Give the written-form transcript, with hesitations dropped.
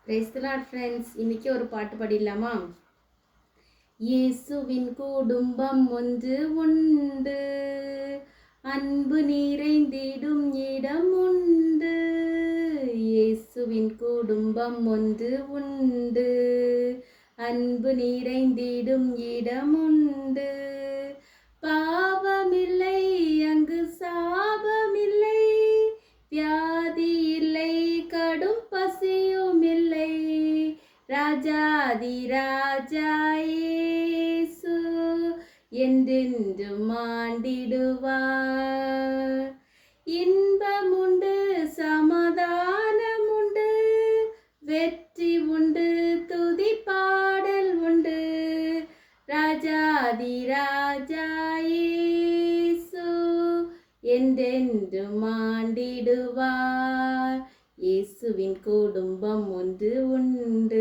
Praise the Lord friends. இன்னைக்கு ஒரு பாட்டு பாடிடலாமா? இயேசுவின் குடும்பம் ஒன்று உண்டு, அன்பு நிறைந்திடும் இடம் உண்டு. இயேசுவின் குடும்பம் ஒன்று உண்டு, அன்பு நிறைந்திடும் இடம் உண்டு. பாவமில்லை, அங்கு சாபமில்லை, வியாதி இல்லை, கடும் பசியும் இல்லை. ராஜாதி ராஜா இயேசு என்றென்றும் ஆண்டிடுவார். இன்பம் உண்டு, சமாதானம் உண்டு, வெற்றி உண்டு, துதி பாடல் உண்டு. ராஜாதி ராஜா இயேசு என்றென்றும் ஆண்டிடுவார். இயேசுவின் குடும்பம் ஒன்று உண்டு.